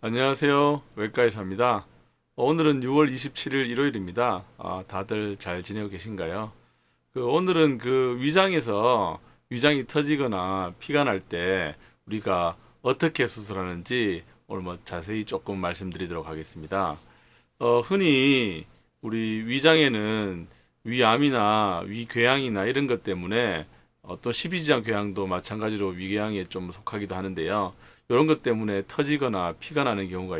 안녕하세요. 외과의사입니다. 오늘은 6월 27일 일요일입니다. 다들 잘 지내고 계신가요? 오늘은 위장에서 위장이 터지거나 피가 날 때 우리가 어떻게 수술하는지 오늘 자세히 조금 말씀드리도록 하겠습니다. 흔히 우리 위장에는 위암이나 위궤양이나 이런 것 때문에 또 십이지장 궤양도 마찬가지로 위궤양에 좀 속하기도 하는데요. 이런 것 때문에 터지거나 피가 나는 경우가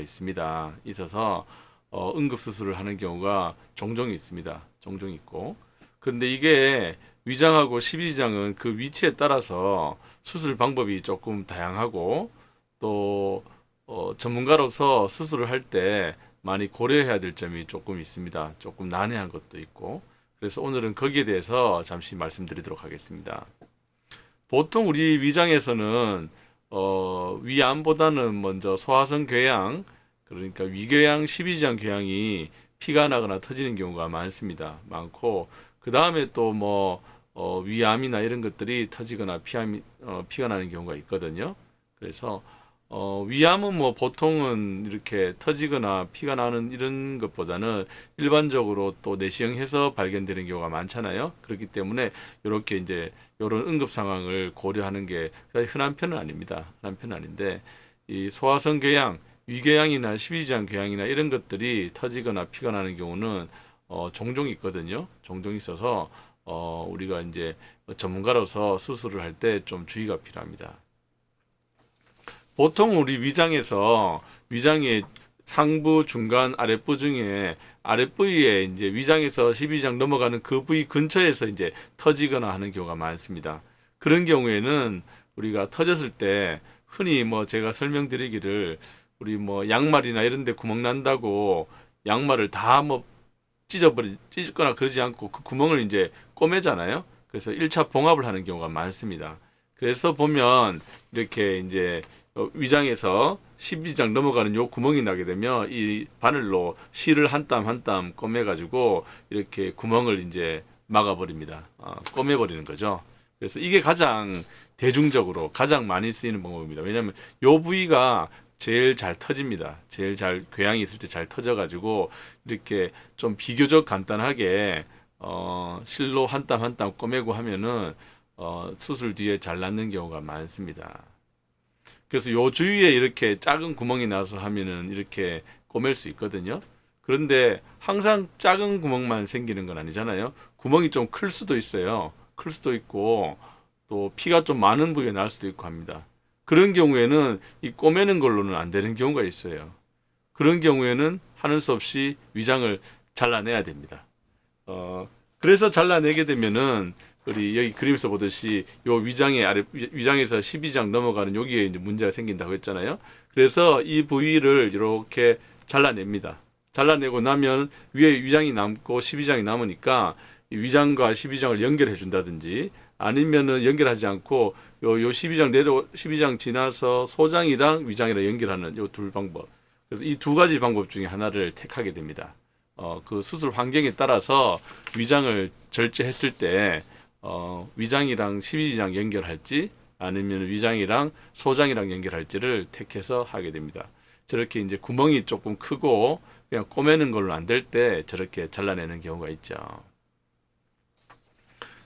있어서 응급수술을 하는 경우가 종종 있습니다. 종종 있고. 그런데 이게 위장하고 십이지장은 그 위치에 따라서 수술 방법이 조금 다양하고 또 전문가로서 수술을 할 때 많이 고려해야 될 점이 조금 있습니다. 조금 난해한 것도 있고. 그래서 오늘은 거기에 대해서 잠시 말씀드리도록 하겠습니다. 보통 우리 위장에서는 위암보다는 먼저 소화성 궤양, 그러니까 위궤양, 십이지장 궤양이 피가 나거나 터지는 경우가 많습니다. 많고, 그 다음에 또 위암이나 이런 것들이 터지거나 피가 나는 경우가 있거든요. 그래서 위암은 보통은 이렇게 터지거나 피가 나는 이런 것보다는 일반적으로 또 내시경해서 발견되는 경우가 많잖아요. 그렇기 때문에 이렇게 이제 이런 응급 상황을 고려하는 게 흔한 편은 아닙니다. 흔한 편은 아닌데 이 소화성 궤양, 위궤양이나 십이지장 궤양이나 이런 것들이 터지거나 피가 나는 경우는 종종 있거든요. 종종 있어서 우리가 이제 전문가로서 수술을 할 때 좀 주의가 필요합니다. 보통 우리 위장의 상부, 중간, 아랫부 중에 아랫부위에 이제 위장에서 십이지장 넘어가는 그 부위 근처에서 이제 터지거나 하는 경우가 많습니다. 그런 경우에는 우리가 터졌을 때 흔히 제가 설명드리기를 우리 양말이나 이런 데 구멍 난다고 양말을 다 찢거나 그러지 않고 그 구멍을 이제 꼬매잖아요. 그래서 1차 봉합을 하는 경우가 많습니다. 그래서 보면 이렇게 이제 위장에서 십이지장 넘어가는 요 구멍이 나게 되면 이 바늘로 실을 한 땀 한 땀 꼬매가지고 이렇게 구멍을 이제 막아버립니다. 꼬매버리는 거죠. 그래서 이게 가장 대중적으로 가장 많이 쓰이는 방법입니다. 왜냐하면 요 부위가 제일 잘 터집니다. 제일 잘 궤양이 있을 때 잘 터져가지고 이렇게 좀 비교적 간단하게 실로 한 땀 한 땀 꼬매고 하면은 수술 뒤에 잘 낫는 경우가 많습니다. 그래서 요 주위에 이렇게 작은 구멍이 나서 하면은 이렇게 꼬맬 수 있거든요. 그런데 항상 작은 구멍만 생기는 건 아니잖아요. 구멍이 좀 클 수도 있어요. 클 수도 있고 또 피가 좀 많은 부위에 날 수도 있고 합니다. 그런 경우에는 이 꼬매는 걸로는 안 되는 경우가 있어요. 그런 경우에는 하는 수 없이 위장을 잘라내야 됩니다. 그래서 잘라내게 되면은 우리 여기 그림에서 보듯이 요 위장에서 십이지장 넘어가는 여기에 이제 문제가 생긴다고 했잖아요. 그래서 이 부위를 이렇게 잘라냅니다. 잘라내고 나면 위에 위장이 남고 십이지장이 남으니까 이 위장과 십이지장을 연결해 준다든지 아니면은 연결하지 않고 요 십이지장 지나서 소장이랑 위장이랑 연결하는 요 둘 방법. 그래서 이 두 가지 방법 중에 하나를 택하게 됩니다. 그 수술 환경에 따라서 위장을 절제했을 때 위장이랑 십이지장 연결할지 아니면 위장이랑 소장이랑 연결할지를 택해서 하게 됩니다. 저렇게 이제 구멍이 조금 크고 그냥 꼬매는 걸로 안 될 때 저렇게 잘라내는 경우가 있죠.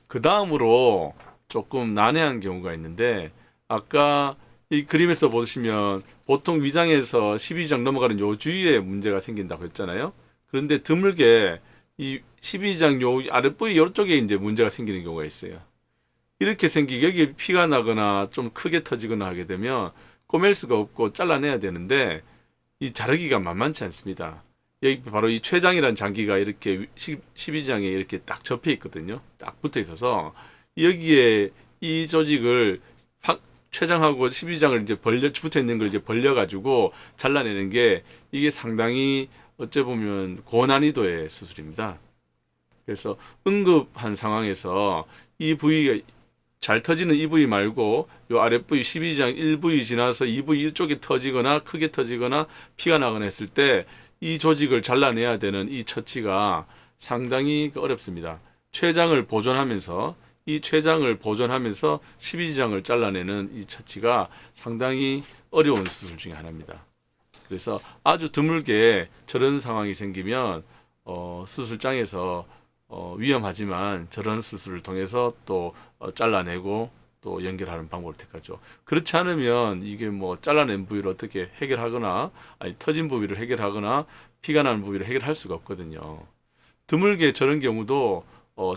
그 다음으로 조금 난해한 경우가 있는데 아까 이 그림에서 보시면 보통 위장에서 십이지장 넘어가는 요 주위에 문제가 생긴다고 했잖아요. 그런데 드물게 이 십이지장 요 아랫부위 이쪽에 이제 문제가 생기는 경우가 있어요. 이렇게 생기게 여기 피가 나거나 좀 크게 터지거나 하게 되면 꼬맬 수가 없고 잘라내야 되는데 이 자르기가 만만치 않습니다. 여기 바로 이 췌장이라는 장기가 이렇게 십이지장에 이렇게 딱 접해 있거든요. 딱 붙어 있어서 여기에 이 조직을 췌장하고 십이지장을 이제 붙어 있는 걸 이제 벌려가지고 잘라내는 게 이게 상당히 어째 보면 고난이도의 수술입니다. 그래서 응급한 상황에서 이 부위가 잘 터지는 이 부위 말고 요 아랫부위 십이지장 1부위 지나서 2부위 이쪽에 터지거나 크게 터지거나 피가 나거나 했을 때 이 조직을 잘라내야 되는 이 처치가 상당히 어렵습니다. 췌장을 보존하면서 십이지장을 잘라내는 이 처치가 상당히 어려운 수술 중에 하나입니다. 그래서 아주 드물게 저런 상황이 생기면 수술장에서 위험하지만 저런 수술을 통해서 또 잘라내고 또 연결하는 방법을 택하죠. 그렇지 않으면 이게 뭐 잘라낸 부위를 어떻게 해결하거나 아니 터진 부위를 해결하거나 피가 나는 부위를 해결할 수가 없거든요. 드물게 저런 경우도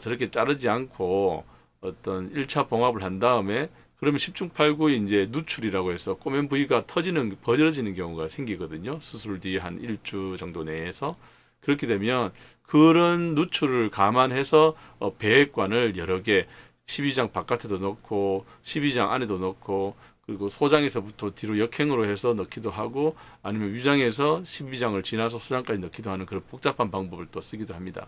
저렇게 자르지 않고 어떤 1차 봉합을 한 다음에 그러면 10중 8구의 이제 누출이라고 해서 꼬맨 부위가 터지는 벌어지는 경우가 생기거든요. 수술 뒤에 한 1주 정도 내에서 그렇게 되면 그런 누출을 감안해서 배액관을 여러 개 12장 바깥에도 넣고 12장 안에도 넣고 그리고 소장에서부터 뒤로 역행으로 해서 넣기도 하고 아니면 위장에서 12장을 지나서 소장까지 넣기도 하는 그런 복잡한 방법을 또 쓰기도 합니다.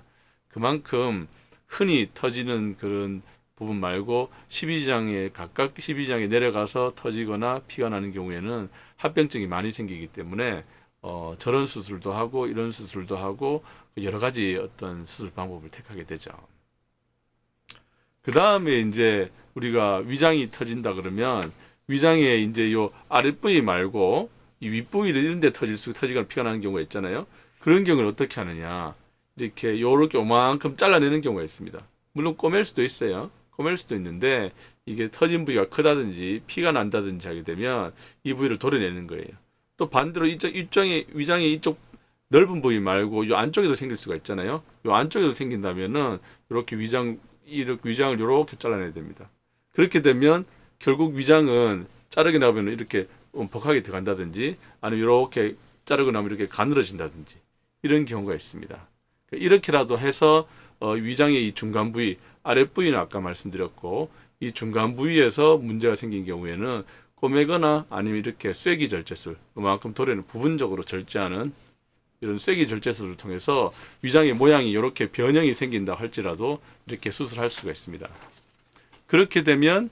그만큼 흔히 터지는 그런 부분 말고 12장에 각각 12장에 내려가서 터지거나 피가 나는 경우에는 합병증이 많이 생기기 때문에 저런 수술도 하고 이런 수술도 하고 여러 가지 어떤 수술 방법을 택하게 되죠. 그 다음에 이제 우리가 위장이 터진다 그러면 위장에 이제 요 아랫부위 말고 이 윗부위를 이런 데 터지거나 피가 나는 경우가 있잖아요. 그런 경우는 어떻게 하느냐. 이렇게 요렇게 요만큼 잘라내는 경우가 있습니다. 물론 꼬맬 수도 있어요. 꼬맬 수도 있는데 이게 터진 부위가 크다든지 피가 난다든지 하게 되면 이 부위를 도려내는 거예요. 또 반대로 위장의 이쪽 넓은 부위 말고 요 안쪽에도 생길 수가 있잖아요. 요 안쪽에도 생긴다면은 이렇게 위장을 이렇게 잘라내야 됩니다. 그렇게 되면 결국 위장은 자르게 나면 이렇게 벅하게 들어간다든지 아니면 이렇게 자르고 나면 이렇게 가늘어진다든지 이런 경우가 있습니다. 이렇게라도 해서 위장의 이 중간 부위, 아랫부위는 아까 말씀드렸고 이 중간 부위에서 문제가 생긴 경우에는 꼬매거나 아니면 이렇게 쐐기 절제술, 그만큼 도래는 부분적으로 절제하는 이런 쐐기 절제술을 통해서 위장의 모양이 이렇게 변형이 생긴다 할지라도 이렇게 수술할 수가 있습니다. 그렇게 되면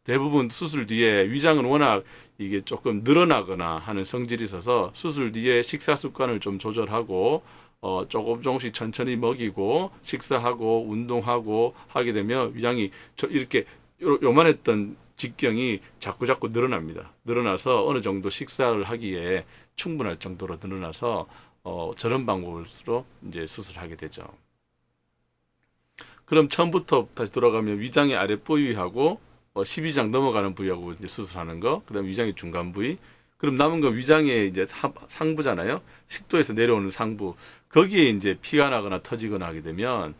대부분 수술 뒤에 위장은 워낙 이게 조금 늘어나거나 하는 성질이 있어서 수술 뒤에 식사 습관을 좀 조절하고 조금씩 천천히 먹이고 식사하고 운동하고 하게 되면 위장이 이렇게 요만했던 직경이 자꾸 늘어납니다. 늘어나서 어느 정도 식사를 하기에 충분할 정도로 늘어나서 저런 방법으로 이제 수술하게 되죠. 그럼 처음부터 다시 돌아가면 위장의 아랫부위하고 12장 넘어가는 부위하고 이제 수술하는 거, 그다음에 위장의 중간 부위, 그럼 남은 건 위장의 이제 상부잖아요. 식도에서 내려오는 상부. 거기에 이제 피가 나거나 터지거나 하게 되면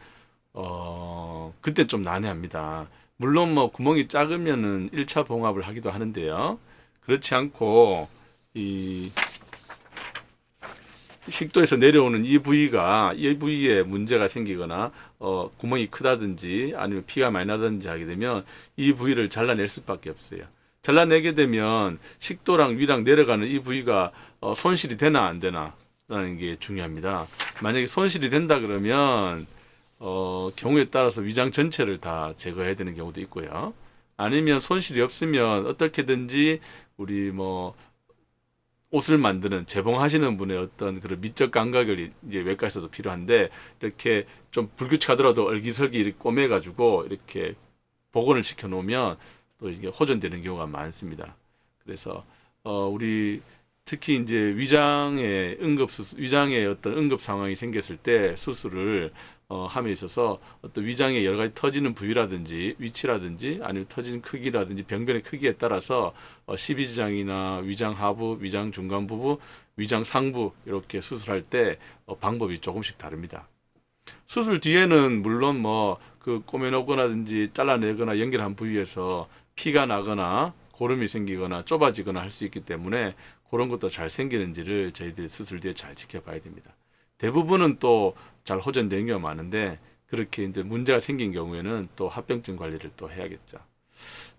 그때 좀 난해합니다. 물론 뭐 구멍이 작으면은 1차 봉합을 하기도 하는데요. 그렇지 않고 이 식도에서 내려오는 이 부위에 문제가 생기거나 구멍이 크다든지 아니면 피가 많이 나든지 하게 되면 이 부위를 잘라낼 수밖에 없어요. 잘라내게 되면 식도랑 위랑 내려가는 이 부위가 손실이 되나 안 되나 라는 게 중요합니다. 만약에 손실이 된다 그러면 경우에 따라서 위장 전체를 다 제거해야 되는 경우도 있고요. 아니면 손실이 없으면 어떻게든지 우리 뭐 옷을 만드는 재봉하시는 분의 어떤 그런 미적 감각을 이제 외과에서도 필요한데 이렇게 좀 불규칙하더라도 얼기설기 이렇게 꼬매가지고 이렇게 복원을 시켜 놓으면 또 이게 호전되는 경우가 많습니다. 그래서 우리 특히 이제 위장의 어떤 응급 상황이 생겼을 때 수술을 함에 있어서 어떤 위장의 여러 가지 터지는 부위라든지 위치라든지 아니면 터지는 크기라든지 병변의 크기에 따라서 12장이나 위장 하부, 위장 중간 부부, 위장 상부 이렇게 수술할 때 방법이 조금씩 다릅니다. 수술 뒤에는 물론 뭐 그 꼬매놓거나든지 잘라내거나 연결한 부위에서 피가 나거나 고름이 생기거나 좁아지거나 할 수 있기 때문에 그런 것도 잘 생기는지를 저희들이 수술 뒤에 잘 지켜봐야 됩니다. 대부분은 또 잘 호전되는 경우가 많은데 그렇게 이제 문제가 생긴 경우에는 또 합병증 관리를 또 해야겠죠.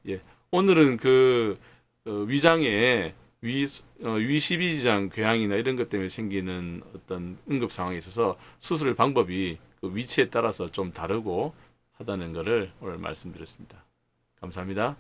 예, 오늘은 그 위장에 위12장 궤양이나 이런 것 때문에 생기는 어떤 응급 상황에 있어서 수술 방법이 그 위치에 따라서 좀 다르고 하다는 것을 오늘 말씀드렸습니다. 감사합니다.